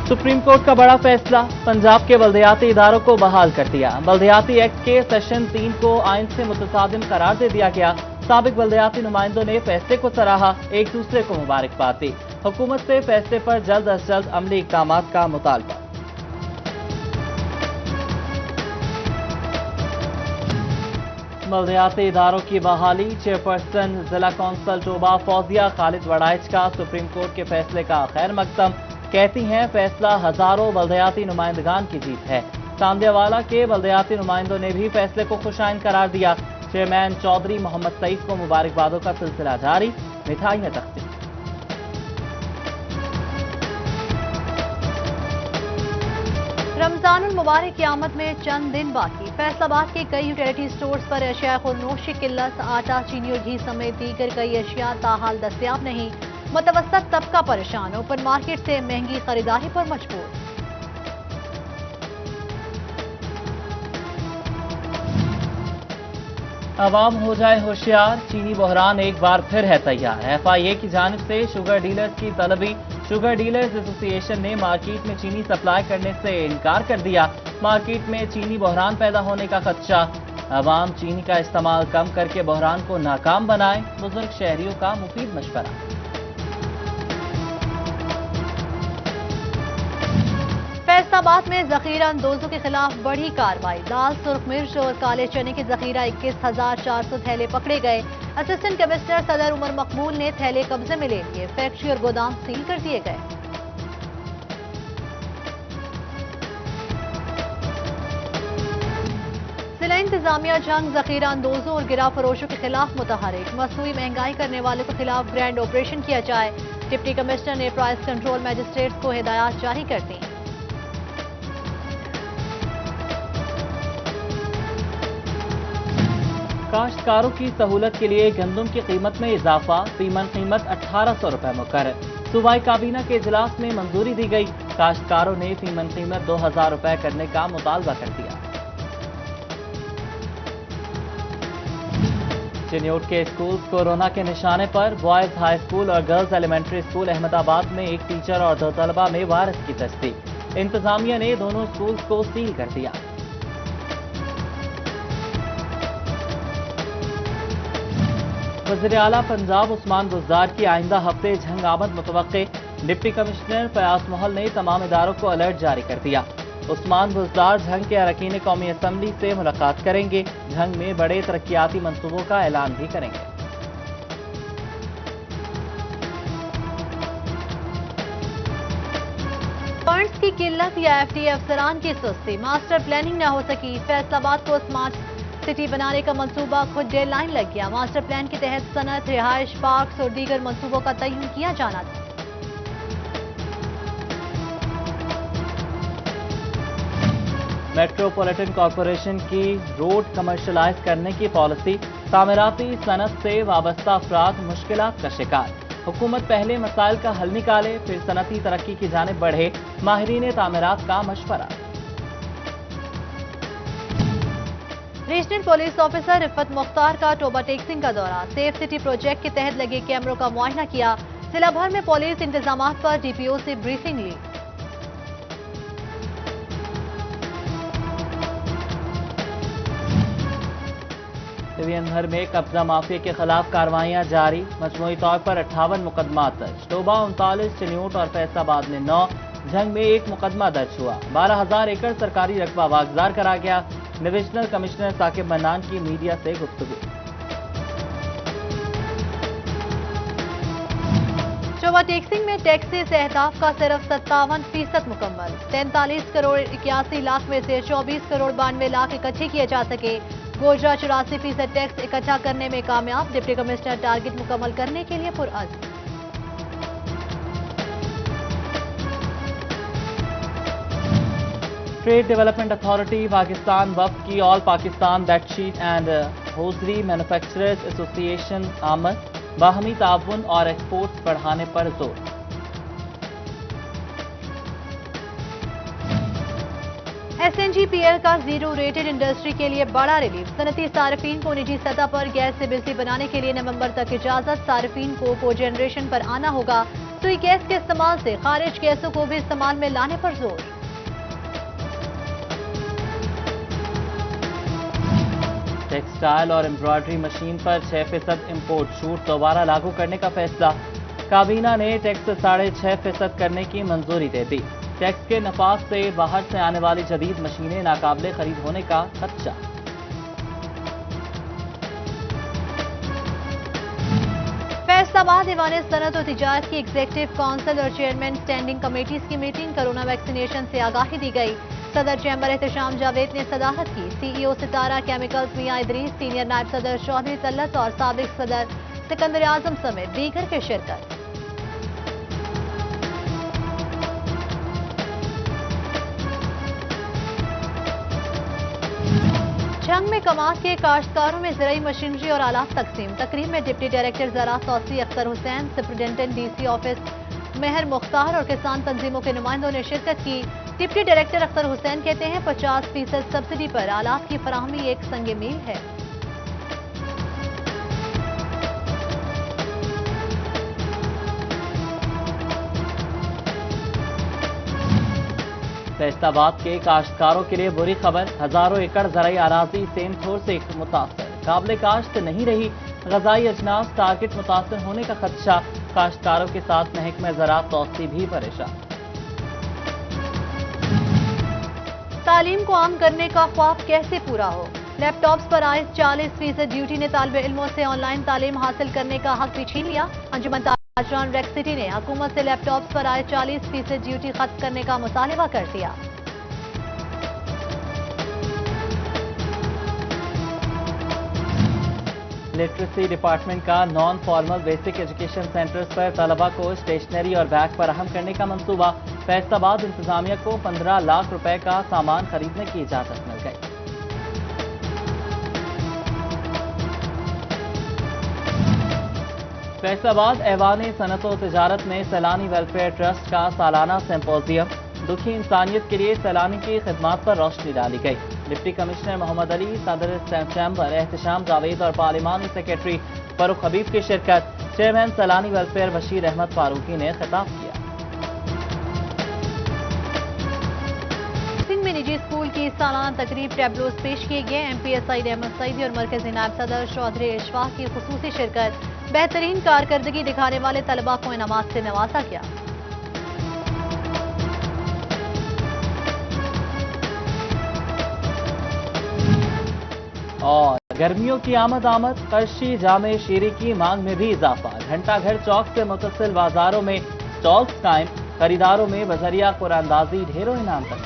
Supreme court का बड़ा फैसला, पंजाब के बल्दियाती इदारों को बहाल कर दिया। बल्दियाती एक्ट के सेक्शन 3 को आइन से मुतसादिम करार दे दिया गया। साबिक बल्दियाती नुमाइंदों ने फैसले को सराहा, एक दूसरे को मुबारकबाद दी। हुकूमत से फैसले पर जल्द अज जल्द अमली इक़दामात का मुतालबा। बल्दियाती इदारों की बहाली, चेयरपर्सन जिला कौंसिल टोबा फौजिया खालिद वड़ाइच का सुप्रीम कोर्ट के फैसले का खैर मकदम। कहती हैं फैसला हजारों बल्दियाती नुमाइंदगान की जीत है। तांदियावाला के बल्दियाती नुमाइंदों ने भी फैसले को खुशाइन करार दिया। चेयरमैन चौधरी मोहम्मद सईद को मुबारकबादों का सिलसिला जारी, मिठाइयां तकसीम। रमजानुल मुबारक की आमद में चंद दिन बाकी। फैसलाबाद के कई यूटिलिटी स्टोर्स पर अशिया खुर्नोश की किल्लत, आटा, चीनी और घी समेत दीगर कई अशिया ताहाल दस्तयाब नहीं। मुतवस्सत तबका परेशान, ओपन मार्केट से महंगी खरीदारी पर मजबूर। आवाम हो जाए होशियार, चीनी बहरान एक बार फिर है तैयार। FIA की जानिब से शुगर डीलर्स की तलबी। शुगर डीलर्स एसोसिएशन ने मार्केट में चीनी सप्लाई करने से इनकार कर दिया। मार्केट में चीनी बहरान पैदा होने का खदशा। आवाम चीनी का इस्तेमाल कम करके बहरान को नाकाम बनाए, बुजुर्ग शहरियों का मुफीद मशवरा। फैसलाबाद में जखीरा अंदोजों के खिलाफ बड़ी कार्रवाई। दाल, सुर्ख मिर्च और काले चने के जखीरा 21,400 थैले पकड़े गए। असिस्टेंट कमिश्नर सदर उमर मकबूल ने थैले कब्जे में ले लिए। फैक्ट्री और गोदाम सील कर दिए गए। जिला इंतजामिया जंग, जखीरा अंदोजों और गिरा फरोशों के खिलाफ मुतहरिक। मसनूई महंगाई करने वालों के खिलाफ ग्रैंड ऑपरेशन किया जाए। डिप्टी कमिश्नर ने प्राइस कंट्रोल मैजिस्ट्रेट्स को हिदायत जारी कर दी। काश्तकारों की सहूलत के लिए गंदम की कीमत में इजाफा, फीमन कीमत 1800 रुपए मुकर्रर। सूबाई काबीना के इजलास में मंजूरी दी गई। काश्तकारों ने फीमन कीमत 2000 रुपए करने का मुतालबा कर दिया। चिन्योट के स्कूल कोरोना के निशाने पर। बॉयज हाई स्कूल और गर्ल्स एलिमेंट्री स्कूल अहमदाबाद में एक टीचर और 2 तलबा में वायरस की तस्दीक। इंतजामिया ने दोनों स्कूल्स को सील कर दिया। वज़ीर आला पंजाब उस्मान बुज़दार की आइंदा हफ्ते झंग आमद मुतवक्के। डिप्टी कमिश्नर फयाज महल ने तमाम इदारों को अलर्ट जारी कर दिया। उस्मान बुज़दार झंग के अरकान कौमी असम्बली से मुलाकात करेंगे। झंग में बड़े तरक्याती मंसूबों का ऐलान भी करेंगे। फंड्स की किल्लत या FTA अफसरान की सुस्ती, मास्टर प्लानिंग न हो सकी। फैसलाबाद को स्मार्ट सिटी बनाने का मंसूबा खुद डेडलाइन लग गया। मास्टर प्लान के तहत सनत, रिहाइश, पार्क्स और दीगर मंसूबों का तयन किया जाना था। मेट्रोपॉलिटन कॉरपोरेशन की रोड कमर्शलाइज करने की पॉलिसी। तामीराती सनत से वाबस्ता अफराद मुश्किलात का शिकार। हुकूमत पहले मसाइल का हल निकाले, फिर सनती तरक्की की जानिब बढ़े। माहिरीन तामीरात का मशवरा। Regional police officer Rifat Mukhtar का टोबा टेक्सिंग का दौरा। सेफ सिटी प्रोजेक्ट के तहत लगे कैमरों का मुआयना किया। जिला भर में पुलिस इंतजामात पर DPO से ब्रीफिंग ली। डिवीजन भर में कब्जा माफिया के खिलाफ कार्रवाइयां जारी। मजमूई तौर पर 58 मुकदमा दर्ज। टोबा 39, चिन्योट और फैसलाबाद में 9। झंग में 1 मुकदमा दर्ज हुआ। 12,000 एकड़ सरकारी रकबा वागजार करा गया। डिविजनल कमिश्नर साकिब मन्नान की मीडिया से गुफ्तगू। टोबा टेक्सिंग में टैक्सेस अहदाफ का सिर्फ 57% मुकम्मल। 43 करोड़ 81 लाख में से 24 करोड़ 92 लाख इकट्ठे किए जा सके। गोजरा 84% टैक्स इकट्ठा करने में कामयाब। डिप्टी कमिश्नर टारगेट मुकम्मल करने के लिए पुरअज़्म। ट्रेड डेवलपमेंट अथॉरिटी पाकिस्तान वफ्द की all Pakistan bedsheet and hosiery manufacturers association आमद। बाहमी ताउन और एक्सपोर्ट्स बढ़ाने पर जोर। SNGPL का जीरो रेटेड इंडस्ट्री के लिए बड़ा रिलीफ। सनती सार्फिन को निजी सतह पर गैस से बिजली बनाने के लिए नवंबर तक इजाजत। सार्फिन को जनरेशन पर आना होगा। सुई गैस के इस्तेमाल से खारिज गैसों को भी इस्तेमाल में लाने पर जोर। टेक्सटाइल और एम्ब्रॉयडरी मशीन पर 6% इम्पोर्ट छूट दोबारा लागू करने का फैसला। काबीना ने टैक्स 6.5% करने की मंजूरी दे दी। टैक्स के नफाज से बाहर से आने वाली जदीद मशीनें नाकाबिले खरीद होने का खदशा। फैसलाबाद दीवान सनत और तिजारत की एग्जीक्यूटिव काउंसिल और चेयरमैन स्टैंडिंग कमेटीज की मीटिंग। कोरोना वैक्सीनेशन से आगाही दी गई। सदर चैम्बर एहतशाम जावेद ने सदाहत की। सीईओ सितारा केमिकल्स मियां इदरीस, सीनियर नायब सदर चौधरी तल्लत और साबिक सदर सिकंदर आजम समेत दीगर के शिरकत। जंग में कमाल के काश्तकारों में ज़राई मशीनरी और आलात तकसीम। तकरीब में डिप्टी डायरेक्टर ज़राअत तौसी Akhtar Hussain, superintendent DC office Mehar Mukhtar और किसान तंजीमों के नुमाइंदों ने शिरकत की। डिप्टी डायरेक्टर अख्तर हुसैन कहते हैं 50% सब्सिडी पर आलात की फराहमी एक संग मील है। फैसलाबाद के काश्तकारों के लिए बुरी खबर। हजारों एकड़ ज़राई अराजी सेमथोर से मुतासर। काबिल काश्त नहीं रही। ग़ज़ाई अजनास टारगेट मुतासर होने का खदशा। काश्तकारों के साथ महकमा ज़राअत तौसी भी परेशान। तालीम को आम करने का ख्वाब कैसे पूरा हो? लैपटॉप्स पर आए 40% ड्यूटी ने तालिब इल्मों से ऑनलाइन तालीम हासिल करने का हक भी छीन लिया। अंजुमन ताजरान रेक सिटी ने हुकूमत से लैपटॉप्स पर आए 40% ड्यूटी खत्म करने का मुतालबा कर दिया। लिटरेसी डिपार्टमेंट का non formal basic education centres पर तलबा को स्टेशनरी और बैग फराहम करने का मंसूबा। फैसलाबाद इंतजामिया को 15 लाख रुपए का सामान खरीदने की इजाजत मिल गई। फैसलाबाद ऐवान सनत व तिजारत में सैलानी वेलफेयर ट्रस्ट का सालाना सिंपोजियम। दुखी इंसानियत के लिए सैलानी की खिदमात पर रोशनी डाली गई। डिप्टी कमिश्नर मोहम्मद अली, सदर चैम्बर एहतशाम जावेद और पार्लिमानी सेक्रेटरी फरूख हबीब की शिरकत। चेयरमैन सैलानी वेलफेयर बशीर अहमद फारूकी ने खिताब किया। सिंध में निजी स्कूल की सालाना तकरीब टैबलोस पेश किए गए। MPSI अहमद सईदी और मरकजी नायब सदर चौधरी इशफाक की खुसूसी शिरकत। बेहतरीन कारकर्दगी दिखाने वाले तलबा को इनामात से नवाजा गया। और गर्मियों की आमद करशी जामे शीरी की मांग में भी इजाफा। घंटा घर चौक से मुतसिल बाजारों में स्टॉल्स कायम। खरीदारों में बजरिया कुरानदाजी ढेरों इनाम तक।